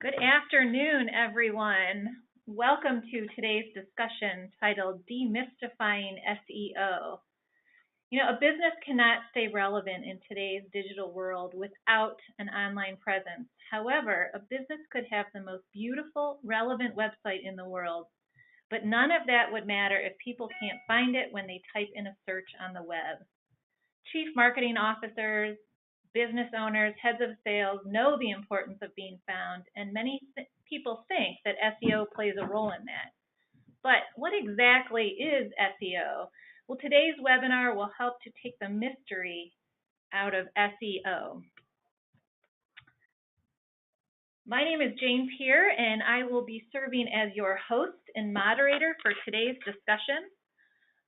Good afternoon, everyone. Welcome to today's discussion titled Demystifying SEO. A business cannot stay relevant in today's digital world without an online presence. However, a business could have the most beautiful, relevant website in the world, but none of that would matter if people can't find it when they type in a search on the web. Chief marketing officers, business owners, heads of sales know the importance of being found, and many people think that SEO plays a role in that. But what exactly is SEO? Well, today's webinar will help to take the mystery out of SEO. My name is Jane Peer, and I will be serving as your host and moderator for today's discussion.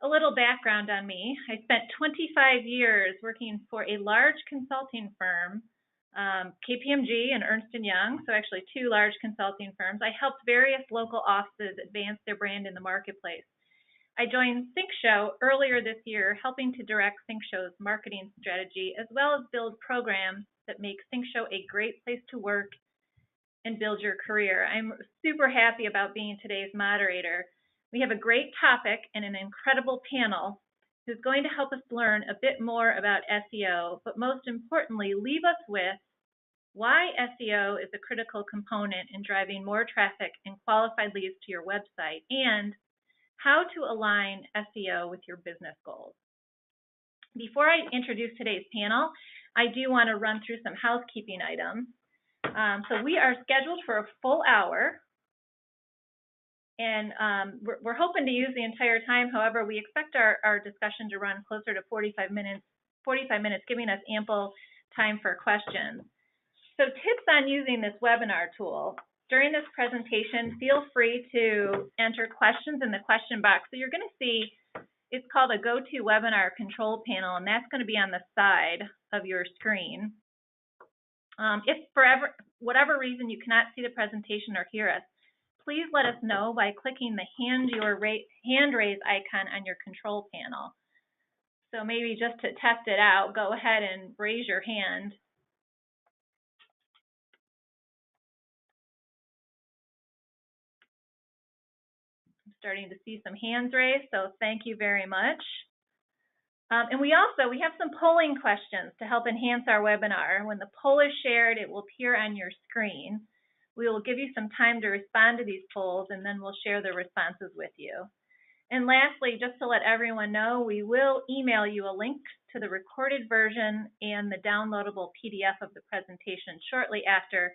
A little background on me. I spent 25 years working for a large consulting firm, KPMG and Ernst & Young, so actually two large consulting firms. I helped various local offices advance their brand in the marketplace. I joined ThinkShow earlier this year, helping to direct ThinkShow's marketing strategy, as well as build programs that make ThinkShow a great place to work and build your career. I'm super happy about being today's moderator. We have a great topic and an incredible panel who's going to help us learn a bit more about SEO, but most importantly, leave us with why SEO is a critical component in driving more traffic and qualified leads to your website, and how to align SEO with your business goals. Before I introduce today's panel, I do want to run through some housekeeping items. So we are scheduled for a full hour. And we're hoping to use the entire time. However, we expect our discussion to run closer to 45 minutes, giving us ample time for questions. So tips on using this webinar tool. During this presentation, feel free to enter questions in the question box. So you're going to see it's called a GoToWebinar control panel, and that's going to be on the side of your screen. If for whatever reason you cannot see the presentation or hear us, please let us know by clicking the hand raise icon on your control panel. So maybe just to test it out, go ahead and raise your hand. I'm starting to see some hands raised, so thank you very much. And we have some polling questions to help enhance our webinar. When the poll is shared, it will appear on your screen. We will give you some time to respond to these polls, and then we'll share the responses with you. And lastly, just to let everyone know, we will email you a link to the recorded version and the downloadable PDF of the presentation shortly after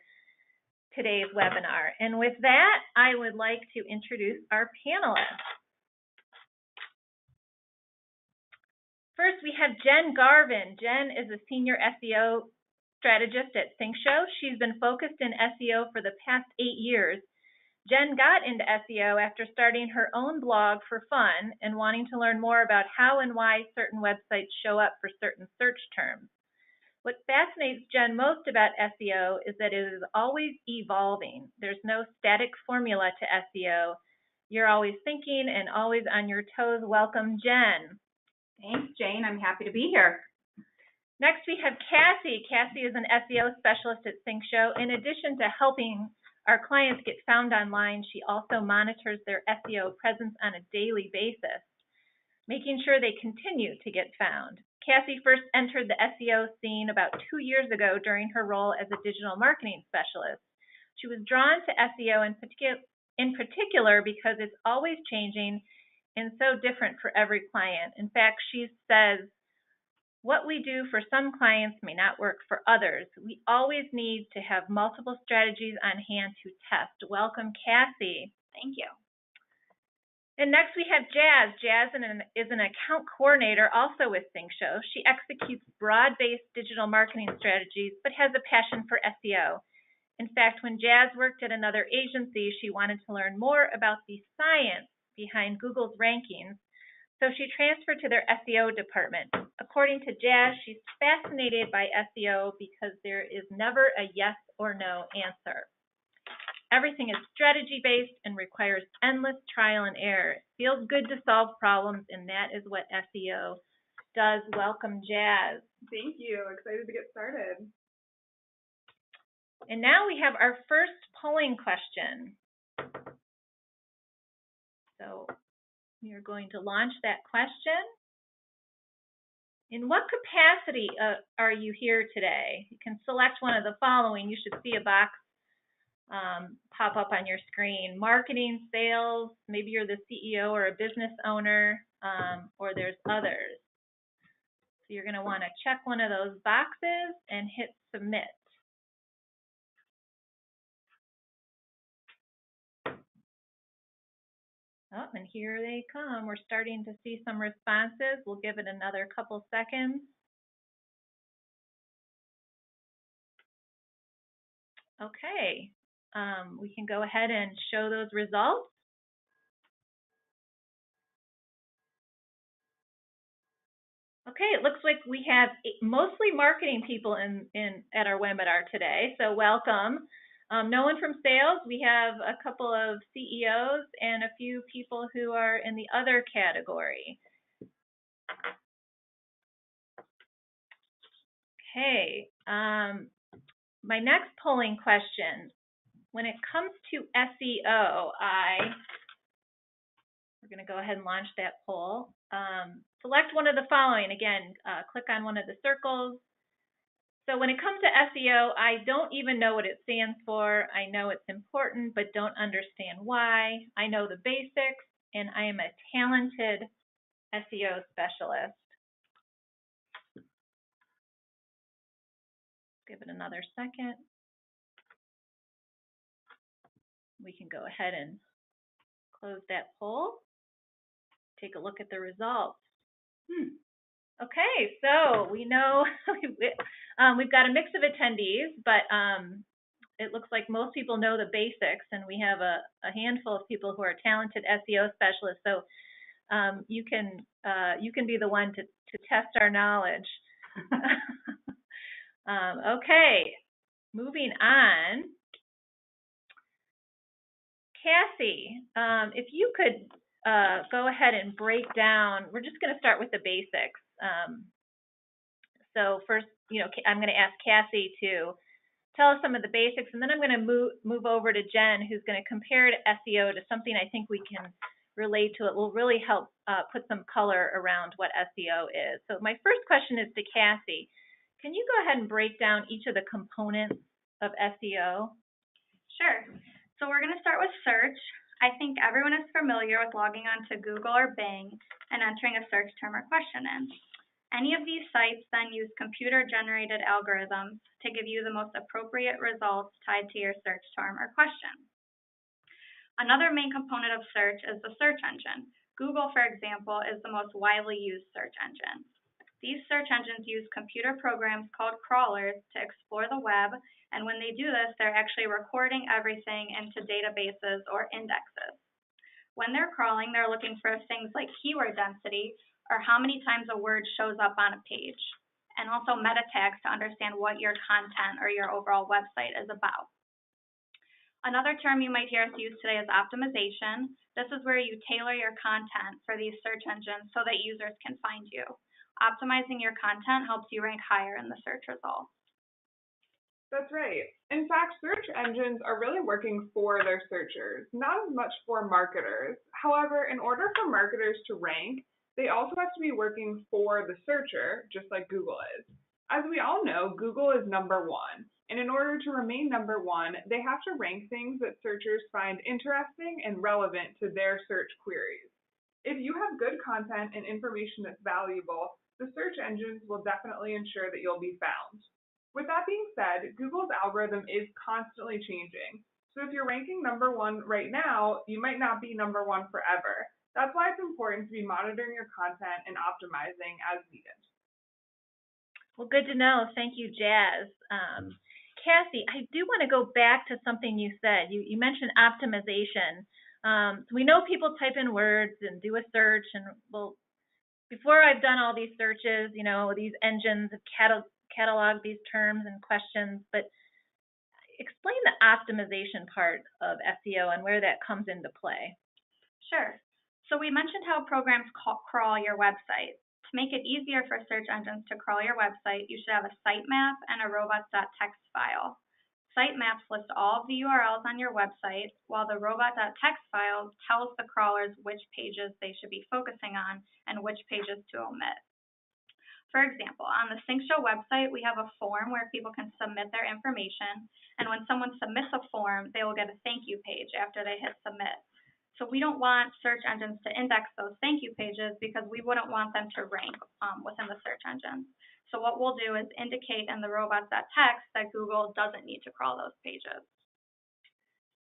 today's webinar. And with that, I would like to introduce our panelists. First, we have Jen Garvin. Jen is a senior SEO strategist at ThinkShow. She's been focused in SEO for the past 8 years. Jen got into SEO after starting her own blog for fun and wanting to learn more about how and why certain websites show up for certain search terms. What fascinates Jen most about SEO is that it is always evolving. There's no static formula to SEO. You're always thinking and always on your toes. Welcome, Jen. Thanks, Jane. I'm happy to be here. Next, we have Cassie. Cassie is an SEO specialist at ThinkShow. In addition to helping our clients get found online, she also monitors their SEO presence on a daily basis, making sure they continue to get found. Cassie first entered the SEO scene about 2 years ago during her role as a digital marketing specialist. She was drawn to SEO in particular because it's always changing and so different for every client. In fact, she says, what we do for some clients may not work for others. We always need to have multiple strategies on hand to test. Welcome, Cassie. Thank you. And next we have Jazz. Jazz is an account coordinator also with ThinkShow. She executes broad-based digital marketing strategies, but has a passion for SEO. In fact, when Jazz worked at another agency, she wanted to learn more about the science behind Google's rankings, so she transferred to their SEO department. According to Jazz, she's fascinated by SEO because there is never a yes or no answer. Everything is strategy-based and requires endless trial and error. It feels good to solve problems, and that is what SEO does. Welcome, Jazz. Thank you. Excited to get started. And now we have our first polling question. So we are going to launch that question. In what capacity are you here today? You can select one of the following. You should see a box pop up on your screen. Marketing, sales, maybe you're the CEO or a business owner, or there's others. So you're going to want to check one of those boxes and hit submit. Oh, and here they come. We're starting to see some responses. We'll give it another couple seconds. Okay, we can go ahead and show those results. Okay, it looks like we have mostly marketing people at our webinar today, so welcome. No one from sales. We have a couple of CEOs and a few people who are in the other category. Okay, my next polling question. When it comes to SEO, we're going to go ahead and launch that poll. Select one of the following. Again, click on one of the circles. So when it comes to SEO, I don't even know what it stands for. I know it's important, but don't understand why. I know the basics, and I am a talented SEO specialist. Give it another second. We can go ahead and close that poll. Take a look at the results. Okay, so we know we've got a mix of attendees, but it looks like most people know the basics, and we have a handful of people who are talented SEO specialists. So you can be the one to test our knowledge. Okay, moving on. Cassie, if you could go ahead and break down. We're just going to start with the basics. So first, I'm going to ask Cassie to tell us some of the basics, and then I'm going to move over to Jen, who's going to compare to SEO to something I think we can relate to. It will really help put some color around what SEO is. So my first question is to Cassie. Can you go ahead and break down each of the components of SEO? Sure. So we're going to start with search. I think everyone is familiar with logging on to Google or Bing and entering a search term or question in. Any of these sites then use computer-generated algorithms to give you the most appropriate results tied to your search term or question. Another main component of search is the search engine. Google, for example, is the most widely used search engine. These search engines use computer programs called crawlers to explore the web, and when they do this, they're actually recording everything into databases or indexes. When they're crawling, they're looking for things like keyword density, or how many times a word shows up on a page, and also meta tags to understand what your content or your overall website is about. Another term you might hear us use today is optimization. This is where you tailor your content for these search engines so that users can find you. Optimizing your content helps you rank higher in the search results. That's right. In fact, search engines are really working for their searchers, not as much for marketers. However, in order for marketers to rank, they also have to be working for the searcher, just like Google is. As we all know, Google is number one, and in order to remain number one, they have to rank things that searchers find interesting and relevant to their search queries. If you have good content and information that's valuable, the search engines will definitely ensure that you'll be found. With that being said, Google's algorithm is constantly changing. So if you're ranking number one right now, you might not be number one forever. That's why it's important to be monitoring your content and optimizing as needed. Well, good to know. Thank you, Jazz. Cassie, I do want to go back to something you said. You mentioned optimization. We know people type in words and do a search, and well, before I've done all these searches, these engines have cataloged these terms and questions, but explain the optimization part of SEO and where that comes into play. Sure. So we mentioned how programs crawl your website. To make it easier for search engines to crawl your website, you should have a sitemap and a robots.txt file. Sitemaps lists all of the URLs on your website, while the robot.txt file tells the crawlers which pages they should be focusing on and which pages to omit. For example, on the Sync Show website, we have a form where people can submit their information, and when someone submits a form, they will get a thank you page after they hit submit. So we don't want search engines to index those thank you pages because we wouldn't want them to rank within the search engines. So what we'll do is indicate in the robots.txt that Google doesn't need to crawl those pages.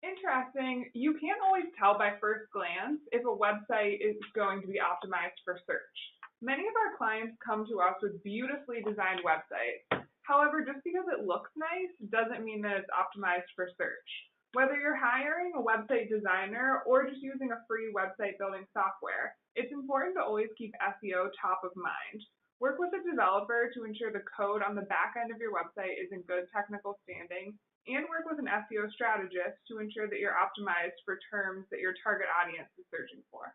Interesting. You can't always tell by first glance if a website is going to be optimized for search. Many of our clients come to us with beautifully designed websites. However, just because it looks nice doesn't mean that it's optimized for search. Whether you're hiring a website designer or just using a free website building software, it's important to always keep SEO top of mind. Work with a developer to ensure the code on the back end of your website is in good technical standing, and work with an SEO strategist to ensure that you're optimized for terms that your target audience is searching for.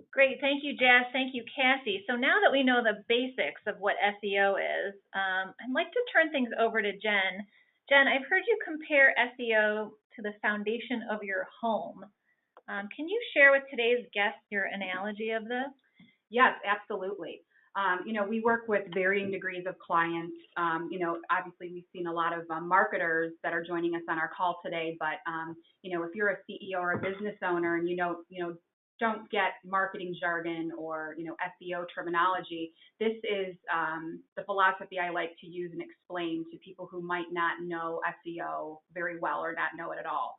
Great, thank you, Jazz. Thank you, Cassie. So now that we know the basics of what SEO is, I'd like to turn things over to Jen. Jen, I've heard you compare SEO to the foundation of your home. Can you share with today's guests your analogy of this? Yes, absolutely. We work with varying degrees of clients. Obviously we've seen a lot of marketers that are joining us on our call today, but if you're a CEO or a business owner and don't get marketing jargon or SEO terminology, this is the philosophy I like to use and explain to people who might not know SEO very well or not know it at all.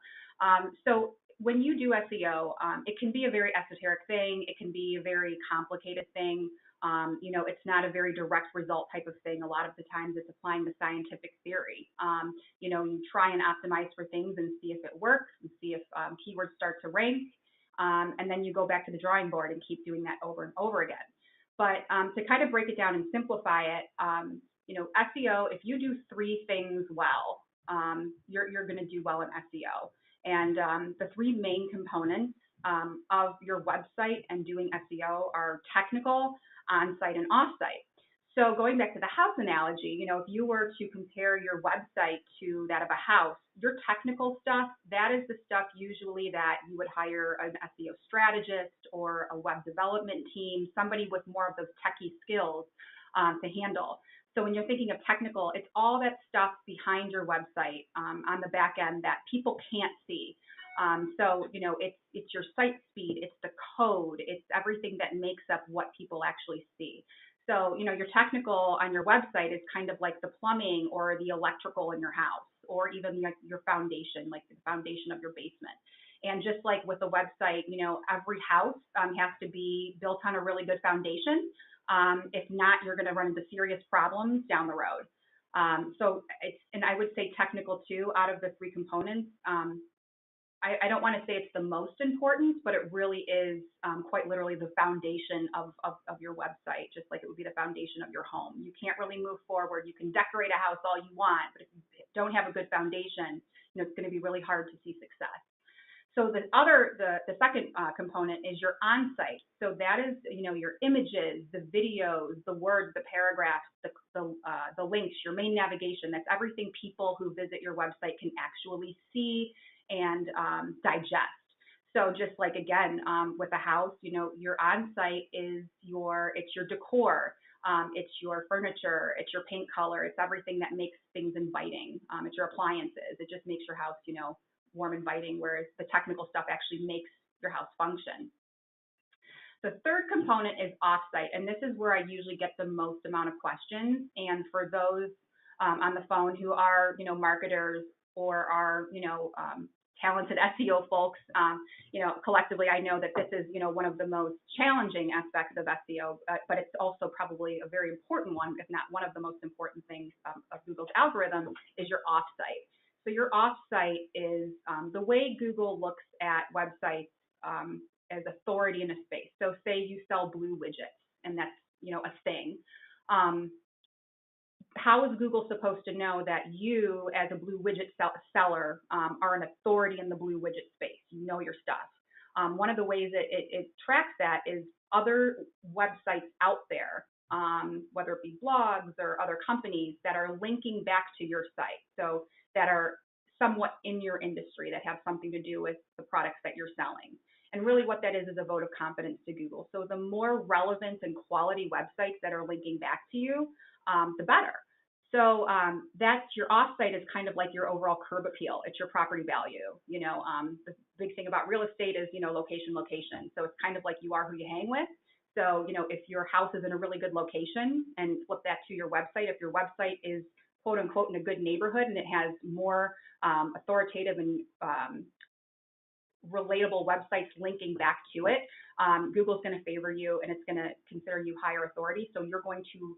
So when you do SEO, it can be a very esoteric thing. It can be a very complicated thing. It's not a very direct result type of thing. A lot of the times it's applying the scientific theory. You try and optimize for things and see if it works and see if keywords start to rank. And then you go back to the drawing board and keep doing that over and over again. But to kind of break it down and simplify it, SEO, if you do 3 things well, you're going to do well in SEO. And the 3 main components of your website and doing SEO are technical, on-site, and off-site. So going back to the house analogy, if you were to compare your website to that of a house, your technical stuff, that is the stuff usually that you would hire an SEO strategist or a web development team, somebody with more of those techie skills to handle. So when you're thinking of technical, it's all that stuff behind your website on the back end that people can't see. It's your site speed, it's the code, it's everything that makes up what people actually see. So, your technical on your website is kind of like the plumbing or the electrical in your house, or even like your foundation, like the foundation of your basement. And just like with a website, every house has to be built on a really good foundation. If not, you're going to run into serious problems down the road. And I would say technical too, out of the 3 components. I don't want to say it's the most important, but it really is quite literally the foundation of your website, just like it would be the foundation of your home. You can't really move forward. You can decorate a house all you want, but if you don't have a good foundation, it's going to be really hard to see success. So the second component is your on-site. So that is, your images, the videos, the words, the paragraphs, the links, your main navigation. That's everything people who visit your website can actually see and digest. So just like, again, with a house, your on-site is your decor, it's your furniture, it's your paint color, it's everything that makes things inviting. It's your appliances. It just makes your house, warm, inviting, whereas the technical stuff actually makes your house function. The third component is off-site, and this is where I usually get the most amount of questions. And for those on the phone who are, marketers or are, talented SEO folks, collectively, I know that this is, one of the most challenging aspects of SEO, but it's also probably a very important one, if not one of the most important things of Google's algorithm, is your off-site. So your off-site is the way Google looks at websites as authority in a space. So say you sell blue widgets, and that's, a thing. How is Google supposed to know that you, as a blue widget seller, are an authority in the blue widget space? You know your stuff. One of the ways it tracks that is other websites out there whether it be blogs or other companies that are linking back to your site. So that are somewhat in your industry, that have something to do with the products that you're selling. And really what that is a vote of confidence to Google. So the more relevant and quality websites that are linking back to you, the better. So that's your offsite is kind of like your overall curb appeal. It's your property value. You know, the big thing about real estate is, you know, location. So it's kind of like you are who you hang with. So, you know, if your house is in a really good location, and flip that to your website, if your website is quote unquote in a good neighborhood and it has more authoritative and relatable websites linking back to it, Google's going to favor you and it's going to consider you higher authority. So you're going to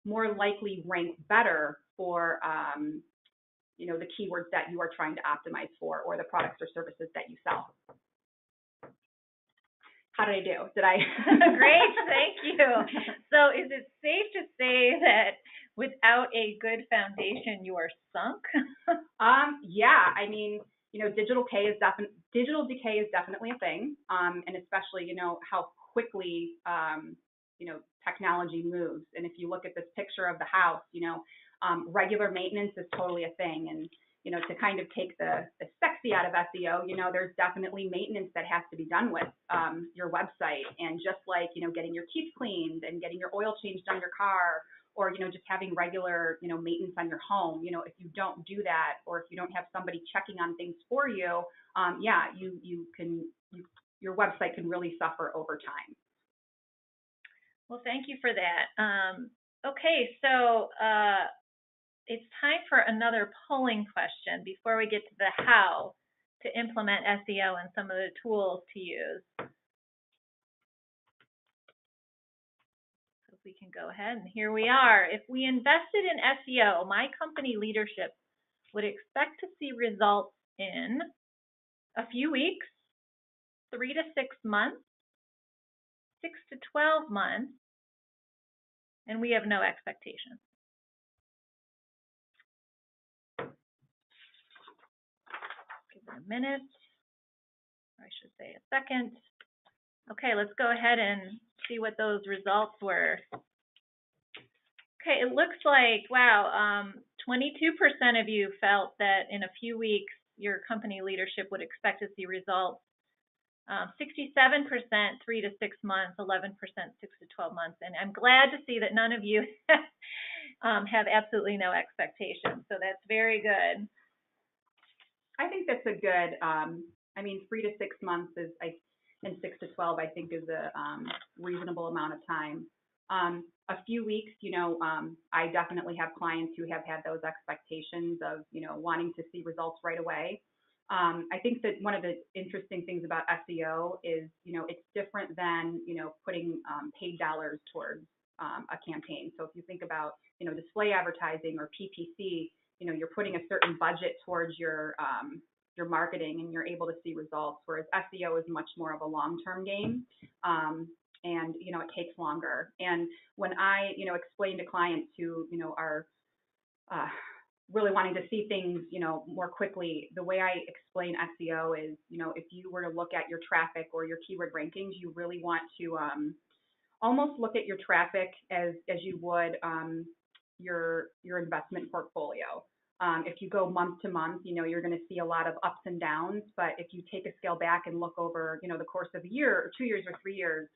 more likely rank better for, you know, the keywords that you are trying to optimize for, or the products or services that you sell. How did I do? Did I? Great, thank you. So is it safe to say that without a good foundation, you are sunk? Yeah, I mean, you know, digital decay is definitely a thing, and especially, you know, how quickly, you know, technology moves. And if you look at this picture of the house, you know, regular maintenance is totally a thing. And, you know, to kind of take the sexy out of SEO, you know, there's definitely maintenance that has to be done with your website. And just like, you know, getting your teeth cleaned and getting your oil changed on your car, or, you know, just having regular, you know, maintenance on your home, you know, if you don't do that, or if you don't have somebody checking on things for you, yeah, your website can really suffer over time. Well, thank you for that. Okay, so it's time for another polling question before we get to the how to implement SEO and some of the tools to use. So if we can go ahead, and here we are. If we invested in SEO, my company leadership would expect to see results in a few weeks, 3 to 6 months, 6 to 12 months, and we have no expectations. Give it a minute, or I should say a second. Okay, let's go ahead and see what those results were. Okay, it looks like, wow, 22% of you felt that in a few weeks your company leadership would expect to see results. 67% 3 to 6 months, 11% 6 to 12 months, and I'm glad to see that none of you have absolutely no expectations. So that's very good. I think that's a good. I mean, 3 to 6 months is, and 6 to 12, I think is a reasonable amount of time. A few weeks, you know, I definitely have clients who have had those expectations of, you know, wanting to see results right away. I think that one of the interesting things about SEO is, you know, it's different than, you know, putting paid dollars towards a campaign. So if you think about, you know, display advertising or PPC, you know, you're putting a certain budget towards your marketing and you're able to see results, whereas SEO is much more of a long-term game. And, you know, it takes longer. And when I, you know, explain to clients who, you know, are really wanting to see things, you know, more quickly, the way I explain SEO is, you know, if you were to look at your traffic or your keyword rankings, you really want to almost look at your traffic as you would your investment portfolio. If you go month to month, you know, you're going to see a lot of ups and downs. But if you take a scale back and look over, you know, the course of a year or 2 years or 3 years,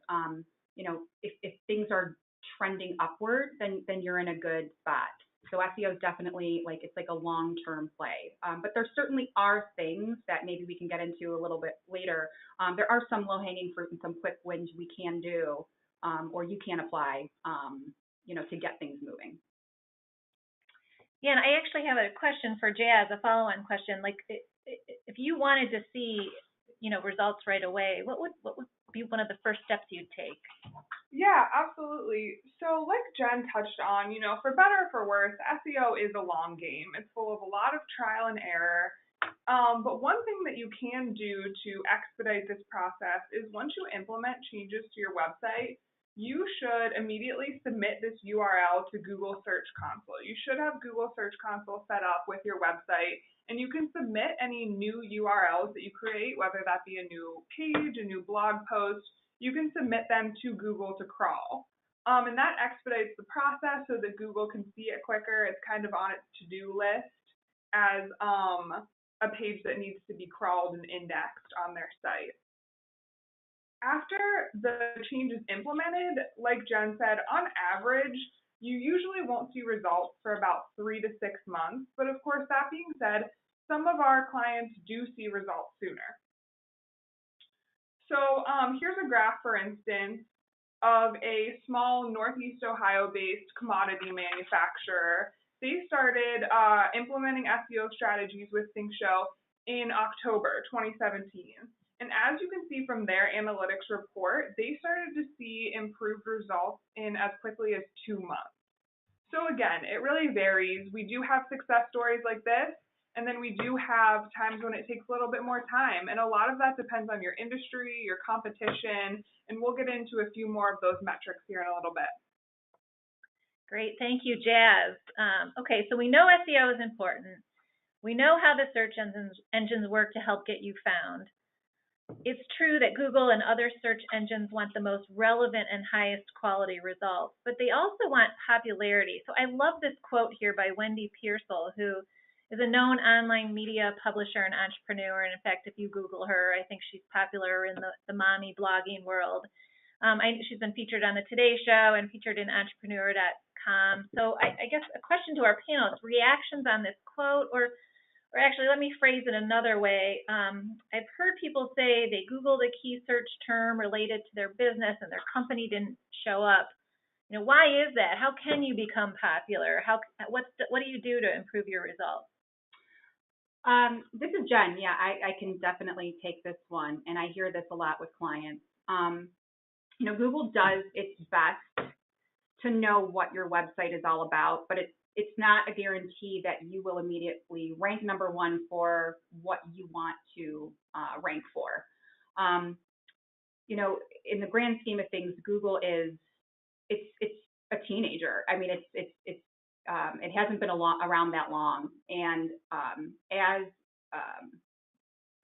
you know, if things are trending upward, then you're in a good spot. So SEO is definitely like, it's like a long-term play. But there certainly are things that maybe we can get into a little bit later. There are some low-hanging fruit and some quick wins we can do, or you can apply, you know, to get things moving. Yeah, and I actually have a question for Jazz, a follow-on question. Like, if you wanted to see, you know, results right away, what would be one of the first steps you'd take? Yeah, absolutely. So like Jen touched on, you know, for better or for worse, SEO is a long game. It's full of a lot of trial and error. But one thing that you can do to expedite this process is once you implement changes to your website, you should immediately submit this URL to Google Search Console. You should have Google Search Console set up with your website, and you can submit any new URLs that you create, whether that be a new page, a new blog post. You can submit them to Google to crawl. And that expedites the process so that Google can see it quicker. It's kind of on its to-do list as a page that needs to be crawled and indexed on their site. After the change is implemented, like Jen said, on average, you usually won't see results for about 3 to 6 months. But of course, that being said, some of our clients do see results sooner. So here's a graph, for instance, of a small Northeast Ohio-based commodity manufacturer. They started implementing SEO strategies with ThinkShow in October 2017. And as you can see from their analytics report, they started to see improved results in as quickly as 2 months. So again, it really varies. We do have success stories like this, and then we do have times when it takes a little bit more time. And a lot of that depends on your industry, your competition, and we'll get into a few more of those metrics here in a little bit. Great, thank you, Jazz. Okay, so we know SEO is important. We know how the search engines work to help get you found. It's true that Google and other search engines want the most relevant and highest quality results, but they also want popularity. So I love this quote here by Wendy Pearsall, who is a known online media publisher and entrepreneur. And in fact, if you Google her, I think she's popular in the mommy blogging world. She's been featured on the Today Show and featured in entrepreneur.com. So I guess a question to our panelists, reactions on this quote, or actually, let me phrase it another way. I've heard people say they Googled a key search term related to their business and their company didn't show up. You know, why is that? How can you become popular? What do you do to improve your results? This is Jen. Yeah, I can definitely take this one, and I hear this a lot with clients. You know, Google does its best to know what your website is all about, but it's not a guarantee that you will immediately rank number one for what you want to rank for. You know, in the grand scheme of things, Google it's a teenager. I mean, it hasn't been around that long, and as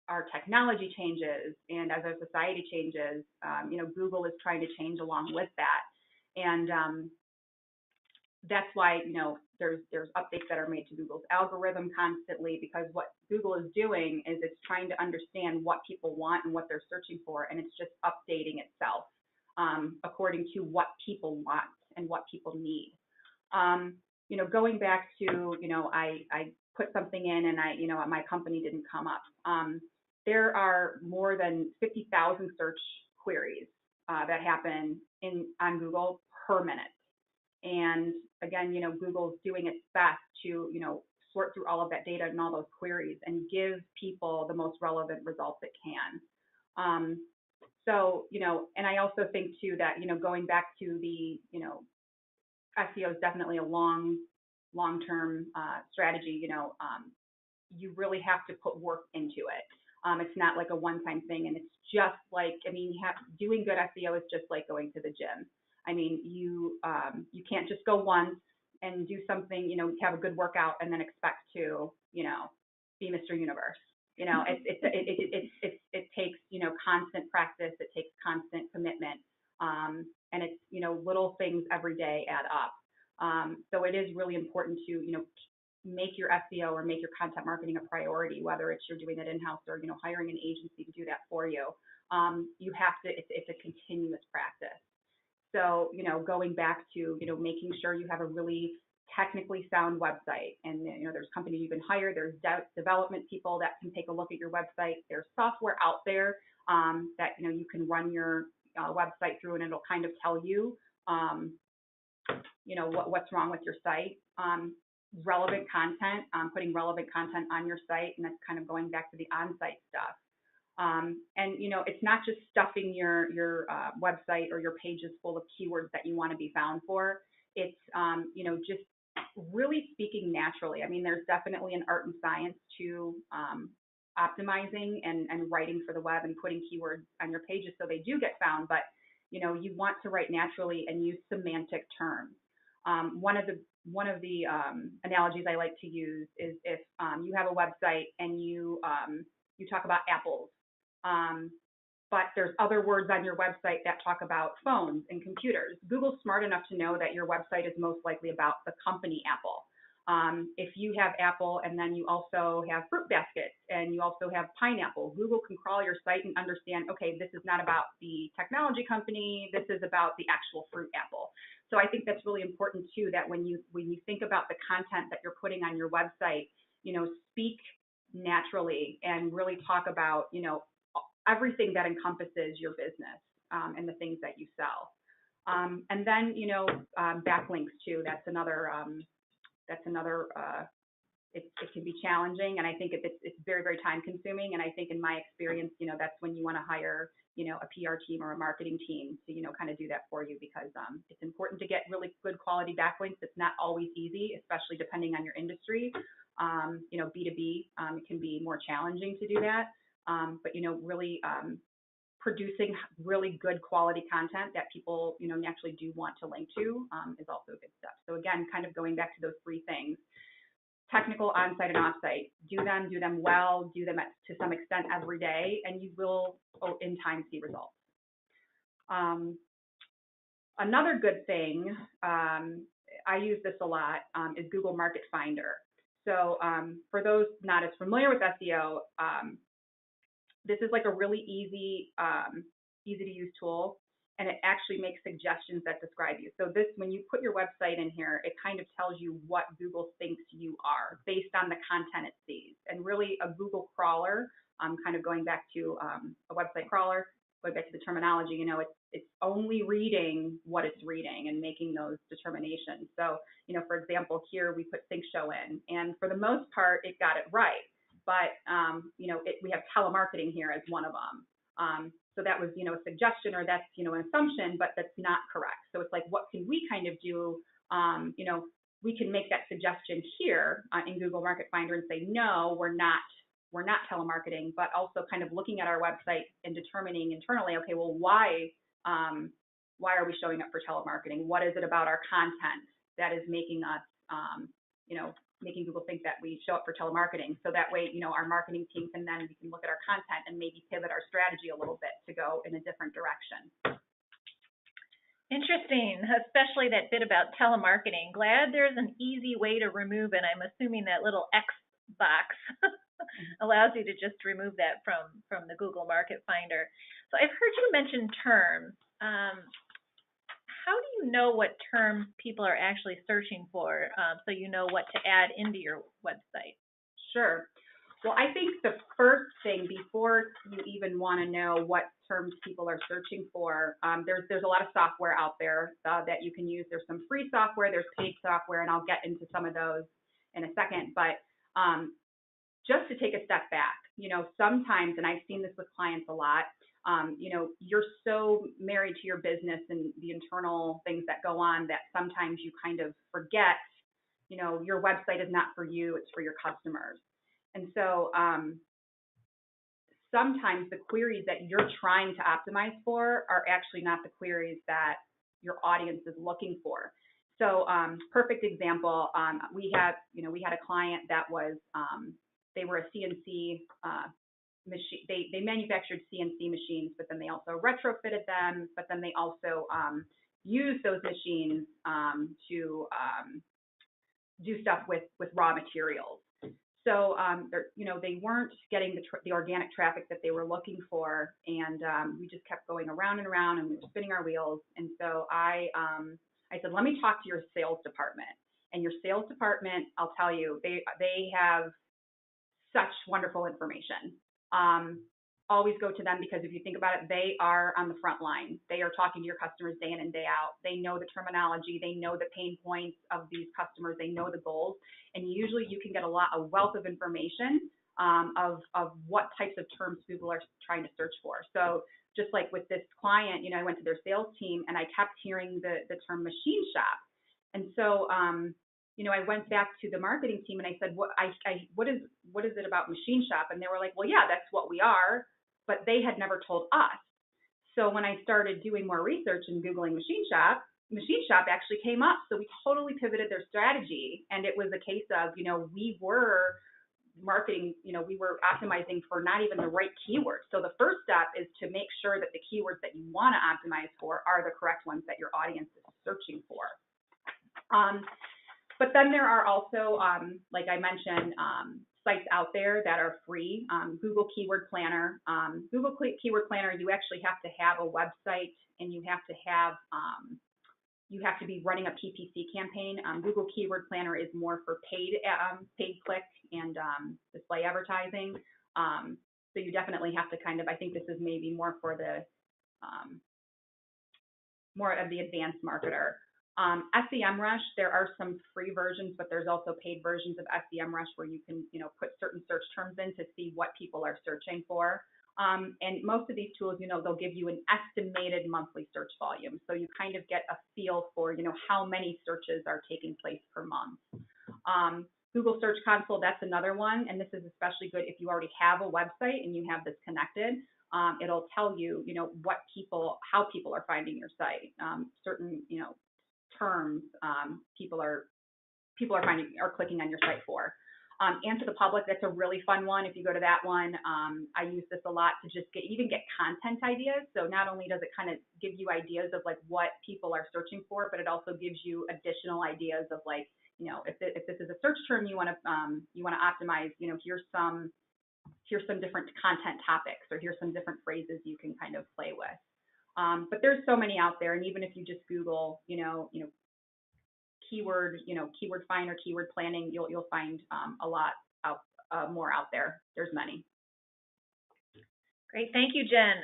our technology changes and as our society changes, you know, Google is trying to change along with that, and that's why, you know, there's updates that are made to Google's algorithm constantly, because what Google is doing is it's trying to understand what people want and what they're searching for, and it's just updating itself according to what people want and what people need. You know, going back to, you know, I put something in and you know, my company didn't come up. There are more than 50,000 search queries that happen on Google per minute. And again, you know, Google's doing its best to, you know, sort through all of that data and all those queries and give people the most relevant results it can. So, you know, and I also think too that, you know, going back to the, you know, SEO is definitely a long-term strategy. You know, you really have to put work into it. It's not like a one-time thing, and it's just like, I mean, doing good SEO is just like going to the gym. I mean, you can't just go once and do something, you know, have a good workout and then expect to, you know, be Mr. Universe. You know, it takes, you know, constant practice. It takes constant commitment, and it's, you know, little things every day add up. So it is really important to, you know, make your SEO or make your content marketing a priority, whether it's you're doing it in-house or, you know, hiring an agency to do that for you. You have to, it's a continuous practice. So, you know, going back to, you know, making sure you have a really technically sound website, and, you know, there's companies you can hire, there's development people that can take a look at your website. There's software out there that, you know, you can run your website through, and it'll kind of tell you, you know, what's wrong with your site. Relevant content, putting relevant content on your site, and that's kind of going back to the on-site stuff. And, you know, it's not just stuffing your website or your pages full of keywords that you want to be found for. It's, you know, just really speaking naturally. I mean, there's definitely an art and science to optimizing and writing for the web and putting keywords on your pages so they do get found. But, you know, you want to write naturally and use semantic terms. One of the analogies I like to use is if you have a website and you talk about apples, but there's other words on your website that talk about phones and computers. Google's smart enough to know that your website is most likely about the company Apple. If you have Apple and then you also have fruit baskets and you also have pineapple, Google can crawl your site and understand, okay, this is not about the technology company, this is about the actual fruit apple. So I think that's really important too, that when you think about the content that you're putting on your website, speak naturally and really talk about, everything that encompasses your business and the things that you sell. And then, backlinks too, that's another, it can be challenging, and I think it's very, very time consuming. And I think in my experience, that's when you want to hire, a PR team or a marketing team to, kind of do that for you, because it's important to get really good quality backlinks. It's not always easy, especially depending on your industry. B2B, it can be more challenging to do that. But, really producing really good quality content that people, naturally do want to link to is also a good step. So again, kind of going back to those three things: technical, on-site, and off-site. Do them well, do them to some extent every day, and you will, in time, see results. Another good thing, I use this a lot, is Google Market Finder. So for those not as familiar with SEO, this is like a really easy to use tool, and it actually makes suggestions that describe you. So this, when you put your website in here, it kind of tells you what Google thinks you are based on the content it sees. And really a Google crawler, kind of going back to a website crawler, going back to the terminology, it's only reading what it's reading and making those determinations. So, for example, here we put Think Show in, and for the most part, it got it right. But, we have telemarketing here as one of them. So that was, a suggestion, or that's, an assumption, but that's not correct. So it's like, what can we kind of do? We can make that suggestion here in Google Market Finder and say, no, we're not telemarketing, but also kind of looking at our website and determining internally, okay, well, why are we showing up for telemarketing? What is it about our content that is making us, making Google think that we show up for telemarketing? So that way, our marketing team we can look at our content and maybe pivot our strategy a little bit to go in a different direction. Interesting, especially that bit about telemarketing. Glad there's an easy way to remove it. I'm assuming that little X box allows you to just remove that from the Google Market Finder. So I've heard you mention terms. How do you know what terms people are actually searching for, so you know what to add into your website? Sure. Well, I think the first thing, before you even want to know what terms people are searching for, there's a lot of software out there that you can use. There's some free software, there's paid software, and I'll get into some of those in a second. But just to take a step back, sometimes, and I've seen this with clients a lot, you're so married to your business and the internal things that go on that sometimes you kind of forget, your website is not for you, it's for your customers. And so sometimes the queries that you're trying to optimize for are actually not the queries that your audience is looking for. So perfect example, we had a client that was, they were a CNC machine. They manufactured CNC machines, but then they also retrofitted them, but then they also used those machines to do stuff with raw materials. So they weren't getting the organic traffic that they were looking for, and we just kept going around and around, and we were spinning our wheels. And so I said, let me talk to your sales department. And your sales department, I'll tell you, they have such wonderful information. Always go to them, because if you think about it, they are on the front line. They are talking to your customers day in and day out. They know the terminology. They know the pain points of these customers. They know the goals. And usually you can get a wealth of information of what types of terms people are trying to search for. So just like with this client, I went to their sales team and I kept hearing the term machine shop. And so, I went back to the marketing team and I said, what is it about machine shop? And they were like, well, yeah, that's what we are, but they had never told us. So when I started doing more research and Googling machine shop actually came up. So we totally pivoted their strategy. And it was a case of, we were marketing, we were optimizing for not even the right keywords. So the first step is to make sure that the keywords that you want to optimize for are the correct ones that your audience is searching for. But then there are also, like I mentioned, sites out there that are free. Google Keyword Planner. Google Keyword Planner, you actually have to have a website, and you have to be running a PPC campaign. Google Keyword Planner is more for paid click and display advertising. So you definitely have to I think this is maybe more for the more of the advanced marketer. SEMrush, there are some free versions, but there's also paid versions of SEMrush where you can, put certain search terms in to see what people are searching for. And most of these tools, they'll give you an estimated monthly search volume. So you kind of get a feel for, how many searches are taking place per month. Google Search Console, that's another one. And this is especially good if you already have a website and you have this connected. It'll tell you, how people are finding your site. Certain, terms people are clicking on your site for. Answer the Public, that's a really fun one. If you go to that one, I use this a lot to just get content ideas. So not only does it kind of give you ideas of like what people are searching for, but it also gives you additional ideas of like, if this is a search term you want to optimize, here's some different content topics, or here's some different phrases you can kind of play with. But there's so many out there, and even if you just Google, keyword find or keyword planning, you'll find a lot more out there. There's many. Great, thank you, Jen.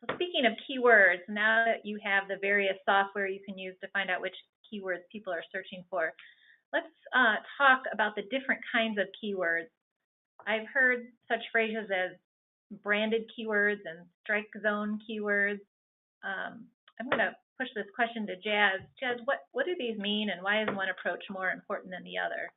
So speaking of keywords, now that you have the various software you can use to find out which keywords people are searching for, let's talk about the different kinds of keywords. I've heard such phrases as branded keywords and strike zone keywords. I'm going to push this question to Jazz. Jazz, what do these mean, and why is one approach more important than the other?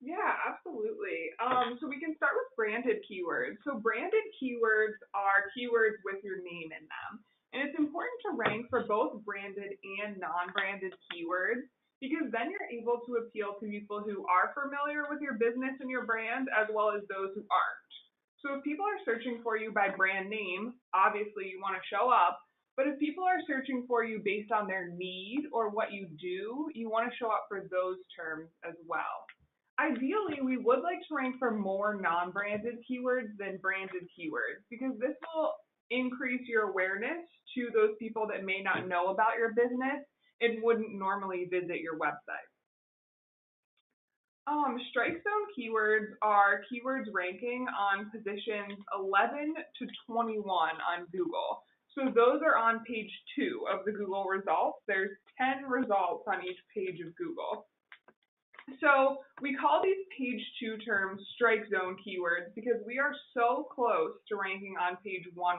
Yeah, absolutely. So we can start with branded keywords. So branded keywords are keywords with your name in them. And it's important to rank for both branded and non-branded keywords, because then you're able to appeal to people who are familiar with your business and your brand, as well as those who aren't. So if people are searching for you by brand name, obviously you want to show up. But if people are searching for you based on their need or what you do, you want to show up for those terms as well. Ideally, we would like to rank for more non-branded keywords than branded keywords, because this will increase your awareness to those people that may not know about your business and wouldn't normally visit your website. Strike zone keywords are keywords ranking on positions 11 to 21 on Google. So those are on page 2 of the Google results. There's 10 results on each page of Google. So we call these page 2 terms strike zone keywords because we are so close to ranking on page 1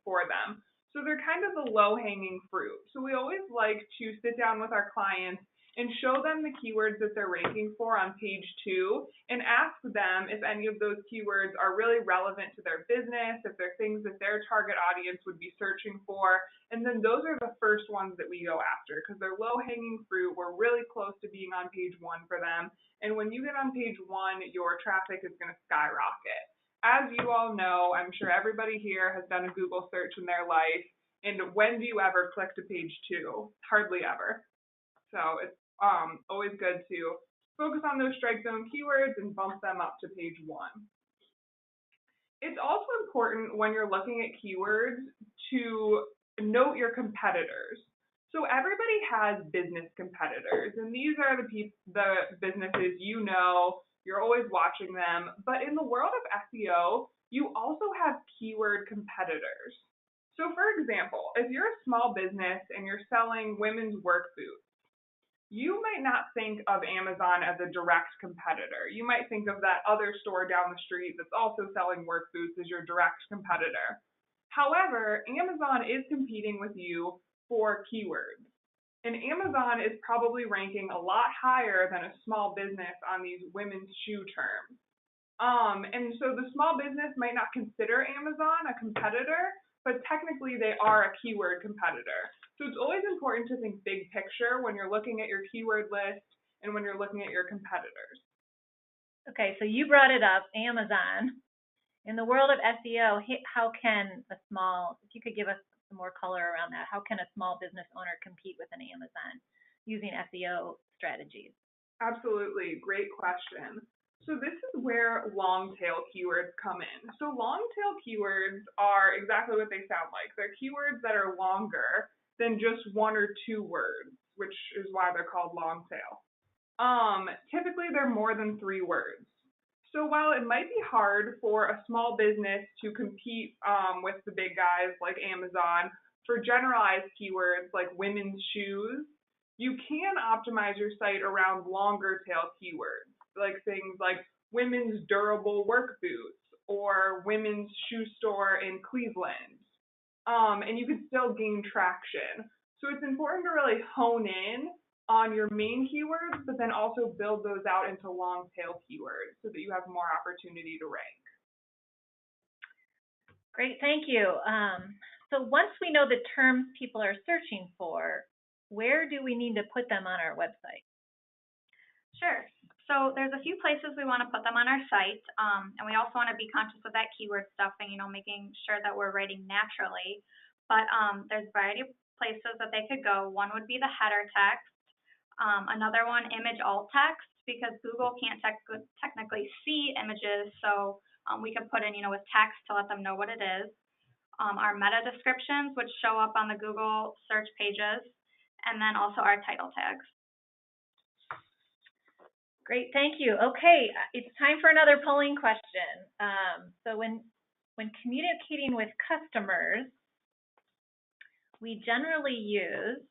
for them. So they're kind of the low-hanging fruit. So we always like to sit down with our clients and show them the keywords that they're ranking for on page 2 and ask them if any of those keywords are really relevant to their business, if they're things that their target audience would be searching for. And then those are the first ones that we go after because they're low-hanging fruit. We're really close to being on page 1 for them. And when you get on page 1, your traffic is going to skyrocket. As you all know, I'm sure everybody here has done a Google search in their life. And when do you ever click to page 2? Hardly ever. So it's always good to focus on those strike zone keywords and bump them up to page 1. It's also important when you're looking at keywords to note your competitors. So everybody has business competitors, and these are the businesses you're always watching them. But in the world of SEO, you also have keyword competitors. So for example, if you're a small business and you're selling women's work boots, you might not think of Amazon as a direct competitor. You might think of that other store down the street that's also selling work boots as your direct competitor. However, Amazon is competing with you for keywords. And Amazon is probably ranking a lot higher than a small business on these women's shoe terms. And so the small business might not consider Amazon a competitor, but technically they are a keyword competitor. So it's always important to think big picture when you're looking at your keyword list and when you're looking at your competitors. Okay, so you brought it up, Amazon. In the world of SEO, how can a small, if you could give us some more color around that, how can a small business owner compete with an Amazon using SEO strategies? Absolutely, great question. So this is where long tail keywords come in. So long tail keywords are exactly what they sound like. They're keywords that are longer than just one or two words, which is why they're called long tail. Typically they're more than 3 words. So while it might be hard for a small business to compete with the big guys like Amazon for generalized keywords like women's shoes, you can optimize your site around longer tail keywords, like things like women's durable work boots or women's shoe store in Cleveland. And you can still gain traction. So it's important to really hone in on your main keywords, but then also build those out into long tail keywords so that you have more opportunity to rank. Great, thank you. So once we know the terms people are searching for, where do we need to put them on our website? Sure. So there's a few places we want to put them on our site, and we also want to be conscious of that keyword stuffing, making sure that we're writing naturally. But there's a variety of places that they could go. One would be the header text. Another one, image alt text, because Google can't technically see images, so we can put in, with text to let them know what it is. Our meta descriptions, which show up on the Google search pages, and then also our title tags. Great, thank you. Okay, it's time for another polling question. So when communicating with customers, we generally use,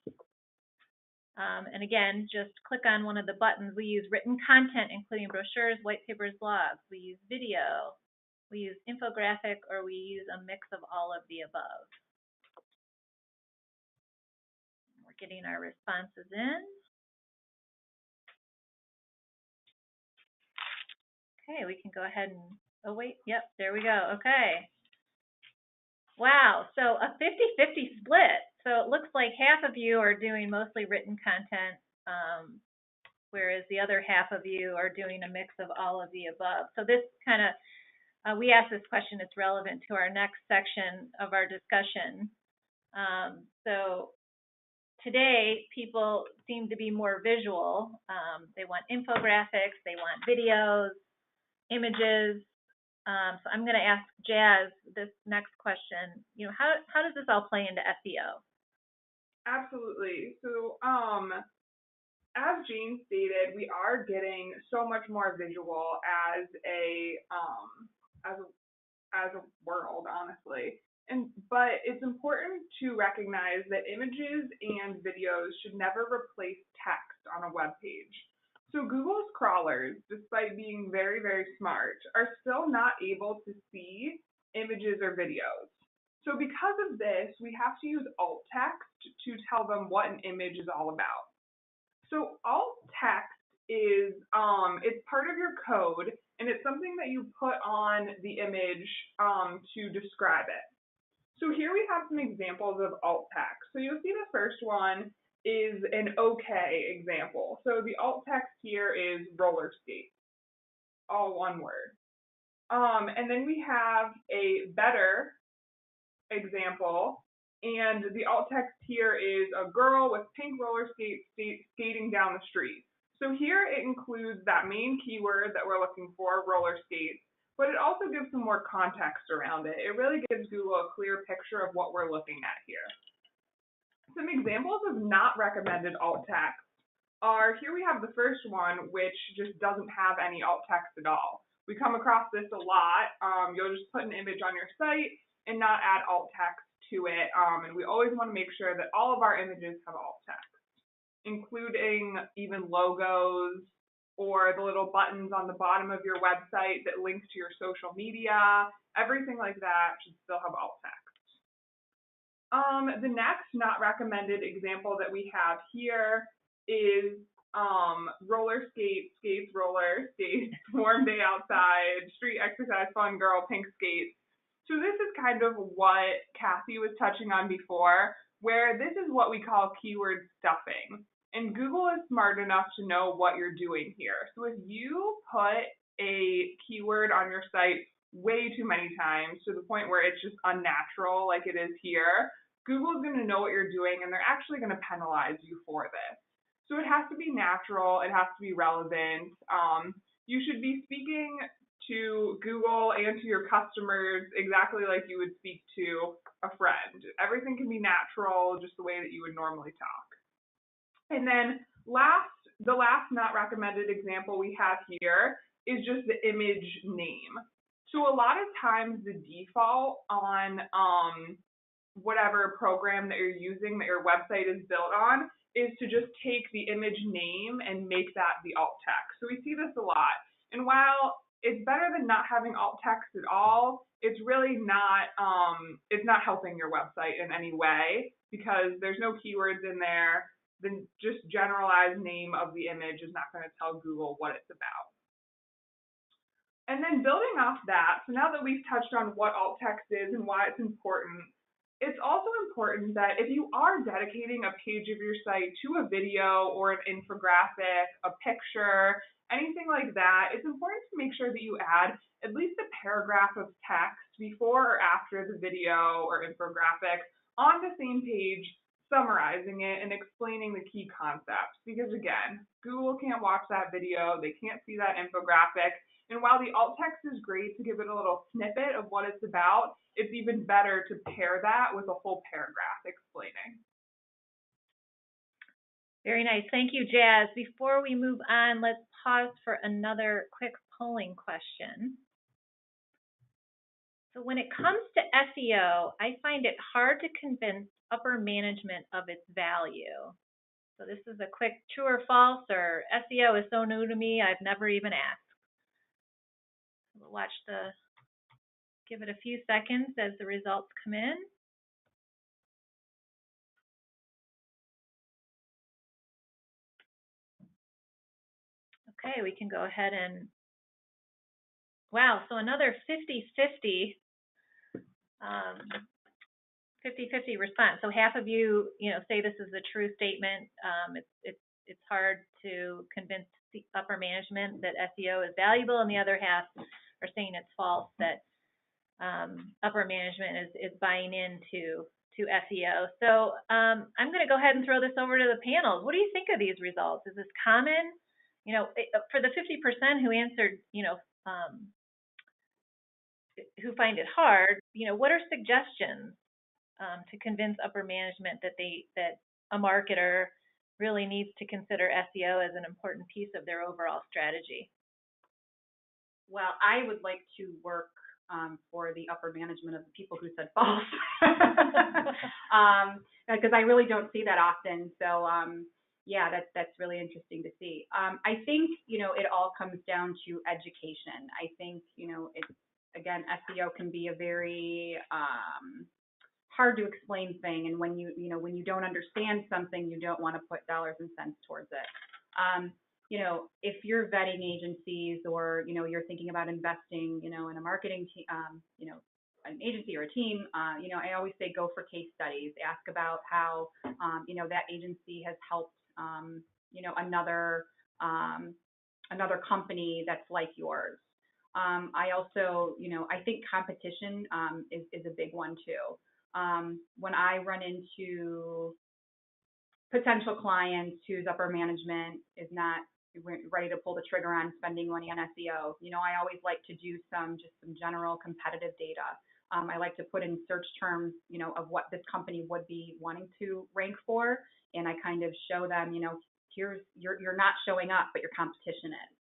and again, just click on one of the buttons. We use written content, including brochures, white papers, blogs. We use video. We use infographic, or we use a mix of all of the above. We're getting our responses in. Okay, we can go ahead and, oh wait, yep, there we go, okay. Wow, so a 50-50 split. So it looks like half of you are doing mostly written content, whereas the other half of you are doing a mix of all of the above. So this kind of, we asked this question, it's relevant to our next section of our discussion. So today, people seem to be more visual. They want infographics, they want videos, images. So I'm going to ask Jazz this next question. How does this all play into SEO? Absolutely. So, as Jane stated, we are getting so much more visual as a world, honestly. But it's important to recognize that images and videos should never replace text on a web page. So Google's crawlers, despite being very, very smart, are still not able to see images or videos. So because of this, we have to use alt text to tell them what an image is all about. So alt text is it's part of your code, and it's something that you put on the image to describe it. So here we have some examples of alt text. So you'll see the first one is an okay example. So the alt text here is roller skates, all one word. And then we have a better example, and the alt text here is a girl with pink roller skates skating down the street. So here it includes that main keyword that we're looking for, roller skates, but it also gives some more context around it. It really gives Google a clear picture of what we're looking at here. Some examples of not recommended alt text are, here we have the first one, which just doesn't have any alt text at all. We come across this a lot. You'll just put an image on your site and not add alt text to it. And we always want to make sure that all of our images have alt text, including even logos or the little buttons on the bottom of your website that links to your social media. Everything like that should still have alt text. The next not recommended example that we have here is roller skates, warm day outside, street exercise, fun girl, pink skates. So this is kind of what Kathy was touching on before, where this is what we call keyword stuffing. And Google is smart enough to know what you're doing here. So if you put a keyword on your site way too many times to the point where it's just unnatural like it is here, Google's going to know what you're doing and they're actually going to penalize you for this. So it has to be natural, it has to be relevant. You should be speaking to Google and to your customers exactly like you would speak to a friend. Everything can be natural, just the way that you would normally talk. And then the last not recommended example we have here is just the image name. So a lot of times the default on whatever program that you're using that your website is built on is to just take the image name and make that the alt text. So we see this a lot. And while it's better than not having alt text at all, it's really not, it's not helping your website in any way because there's no keywords in there. The just generalized name of the image is not going to tell Google what it's about. And then building off that, so now that we've touched on what alt text is and why it's important, it's also important that if you are dedicating a page of your site to a video or an infographic, a picture, anything like that, it's important to make sure that you add at least a paragraph of text before or after the video or infographic on the same page, summarizing it and explaining the key concepts. Because again, Google can't watch that video, they can't see that infographic. And while the alt text is great to give it a little snippet of what it's about, it's even better to pair that with a whole paragraph explaining. Very nice. Thank you, Jazz. Before we move on, let's pause for another quick polling question. So when it comes to SEO, I find it hard to convince upper management of its value. So this is a quick true or false, or SEO is so new to me, I've never even asked. We'll give it a few seconds as the results come in. Okay, we can go ahead and, wow, so another 50-50 response. So half of you, say this is a true statement. It's hard to convince the upper management that SEO is valuable, and the other half are saying it's false, that upper management is buying into SEO. So I'm going to go ahead and throw this over to the panels. What do you think of these results? Is this common? For the 50% who answered, who find it hard, what are suggestions to convince upper management that a marketer really needs to consider SEO as an important piece of their overall strategy? Well, I would like to work for the upper management of the people who said false, because I really don't see that often. So yeah, that's really interesting to see. I think it all comes down to education. I think again, SEO can be a very hard to explain thing, and when you don't understand something, you don't want to put dollars and cents towards it. If you're vetting agencies or you're thinking about investing in a marketing team, an agency or a team, I always say go for case studies. Ask about how that agency has helped another company that's like yours. I also I think competition is a big one too. When I run into potential clients whose upper management is not ready to pull the trigger on spending money on SEO, I always like to do some general competitive data. I like to put in search terms, of what this company would be wanting to rank for, and I kind of show them, here's you're not showing up, but your competition is.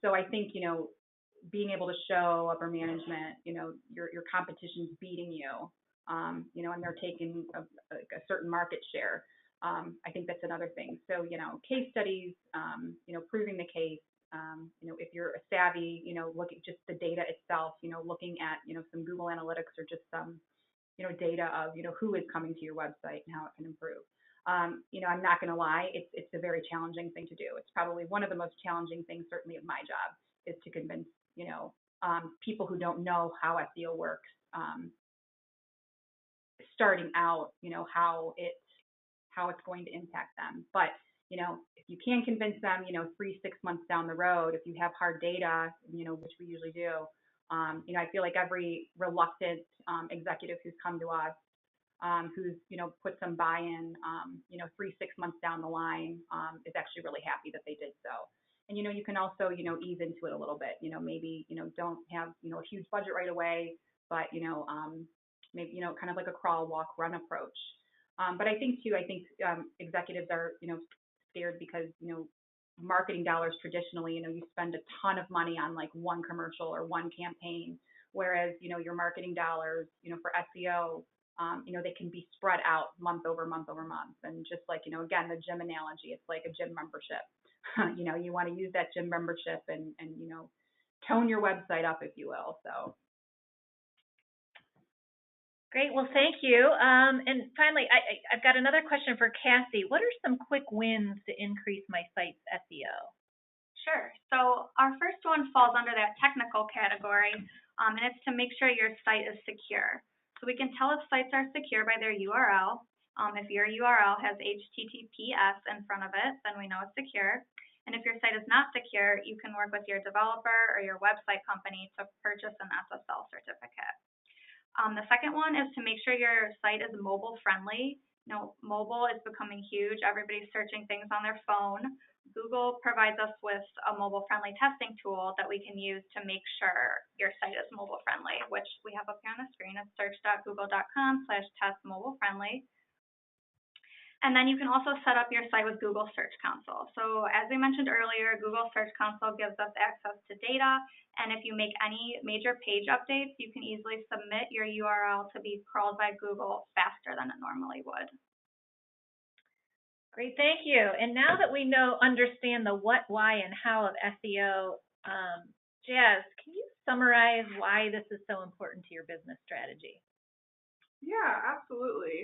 So I think being able to show upper management, your competition's beating you, and they're taking a certain market share. I think that's another thing. So, case studies, proving the case, if you're a savvy, look at just the data itself, looking at, some Google Analytics or just some, data of, who is coming to your website and how it can improve. I'm not going to lie, it's a very challenging thing to do. It's probably one of the most challenging things, certainly of my job, is to convince, people who don't know how SEO works, starting out, how it's going to impact them. But, if you can convince them, 3-6 months down the road, if you have hard data, which we usually do, I feel like every reluctant executive who's come to us, who's, put some buy-in, 3-6 months down the line, is actually really happy that they did so. And, you can also, ease into it a little bit, maybe, don't have, a huge budget right away, but, maybe, kind of like a crawl, walk, run approach. But I think executives are, scared because, marketing dollars traditionally, you spend a ton of money on like one commercial or one campaign, whereas, your marketing dollars, for SEO, they can be spread out month over month over month. And just like, again, the gym analogy, it's like a gym membership. You want to use that gym membership and tone your website up, if you will. So. Great. Well, thank you. And finally, I've got another question for Cassie. What are some quick wins to increase my site's SEO? Sure. So our first one falls under that technical category, and it's to make sure your site is secure. So we can tell if sites are secure by their URL. If your URL has HTTPS in front of it, then we know it's secure. And if your site is not secure, you can work with your developer or your website company to purchase an SSL certificate. The second one is to make sure your site is mobile friendly. Mobile is becoming huge. Everybody's searching things on their phone. Google provides us with a mobile friendly testing tool that we can use to make sure your site is mobile friendly, which we have up here on the screen. It's search.google.com/test mobile friendly. And then you can also set up your site with Google Search Console. So as we mentioned earlier, Google Search Console gives us access to data. And if you make any major page updates, you can easily submit your URL to be crawled by Google faster than it normally would. Great, thank you. And now that we understand the what, why, and how of SEO, Jazz, can you summarize why this is so important to your business strategy? Yeah, absolutely.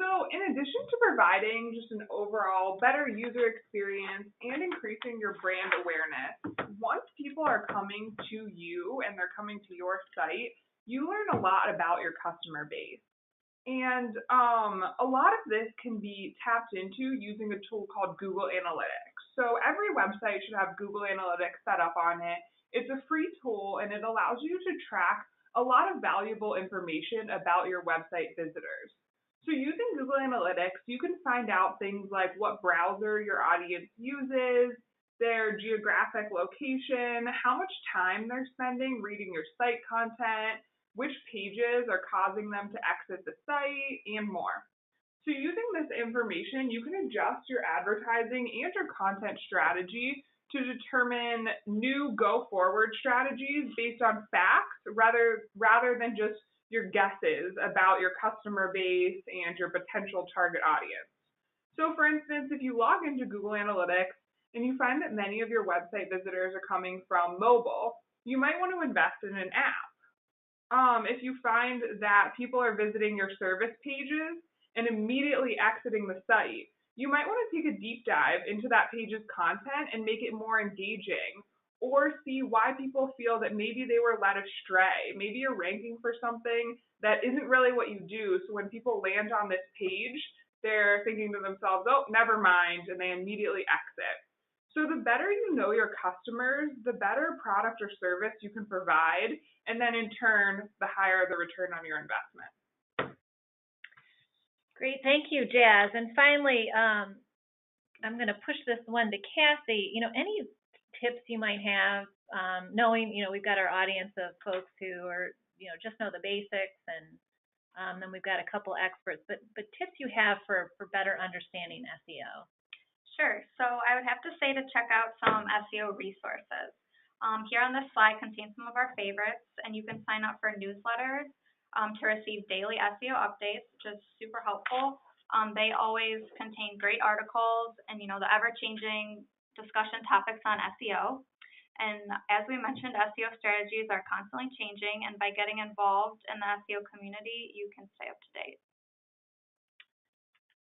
So in addition to providing just an overall better user experience and increasing your brand awareness, once people are coming to you and they're coming to your site, you learn a lot about your customer base. And a lot of this can be tapped into using a tool called Google Analytics. So every website should have Google Analytics set up on it. It's a free tool and it allows you to track a lot of valuable information about your website visitors. So using Google Analytics, you can find out things like what browser your audience uses, their geographic location, how much time they're spending reading your site content, which pages are causing them to exit the site, and more. So using this information, you can adjust your advertising and your content strategy to determine new go-forward strategies based on facts rather than just your guesses about your customer base and your potential target audience. So for instance, if you log into Google Analytics and you find that many of your website visitors are coming from mobile, you might want to invest in an app. If you find that people are visiting your service pages and immediately exiting the site, you might want to take a deep dive into that page's content and make it more engaging, or see why people feel that maybe they were led astray. Maybe you're ranking for something that isn't really what you do, so when people land on this page, they're thinking to themselves, oh, never mind, and they immediately exit. So the better you know your customers, the better product or service you can provide, and then in turn, the higher the return on your investment. Great, thank you, Jazz. And finally, I'm going to push this one to Cassie. Any tips you might have, knowing, we've got our audience of folks who are, just know the basics, and then we've got a couple experts, but tips you have for better understanding SEO. Sure. So I would have to say to check out some SEO resources. Here on this slide contains some of our favorites, and you can sign up for newsletters to receive daily SEO updates, which is super helpful. They always contain great articles and, the ever-changing discussion topics on SEO. And as we mentioned, SEO strategies are constantly changing, and by getting involved in the SEO community, you can stay up to date.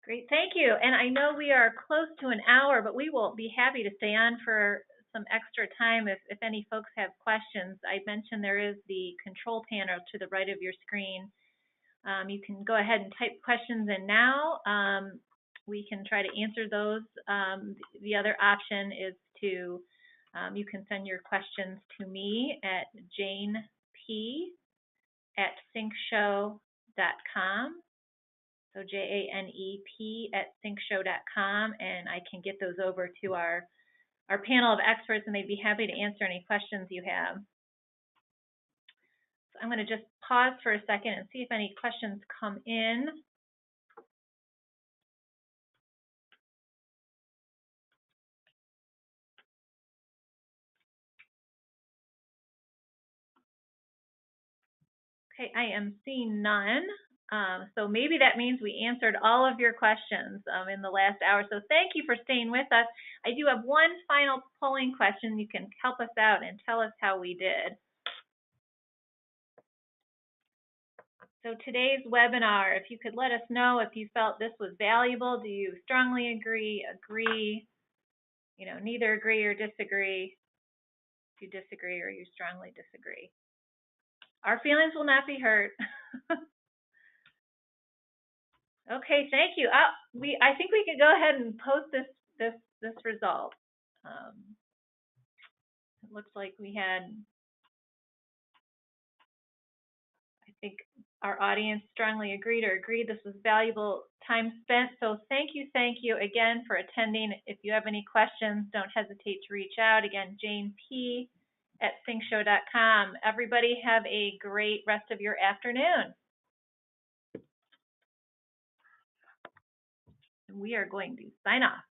Great, thank you. And I know we are close to an hour, but we will be happy to stay on for some extra time if any folks have questions. I mentioned there is the control panel to the right of your screen. You can go ahead and type questions in now. we can try to answer those. The other option is to, you can send your questions to me at janep@syncshow.com. So janep@syncshow.com, and I can get those over to our panel of experts, and they'd be happy to answer any questions you have. So I'm going to just pause for a second and see if any questions come in. Okay, I am seeing none. So maybe that means we answered all of your questions in the last hour. So thank you for staying with us. I do have one final polling question. You can help us out and tell us how we did. So today's webinar, if you could let us know if you felt this was valuable. Do you strongly agree, neither agree or disagree? Do you disagree or you strongly disagree? Our feelings will not be hurt. Okay, thank you. I think we could go ahead and post this result. It looks like we had, I think our audience strongly agreed this was valuable time spent. So thank you again for attending. If you have any questions, don't hesitate to reach out. Again, janep@syncshow.com. Everybody have a great rest of your afternoon. And we are going to sign off.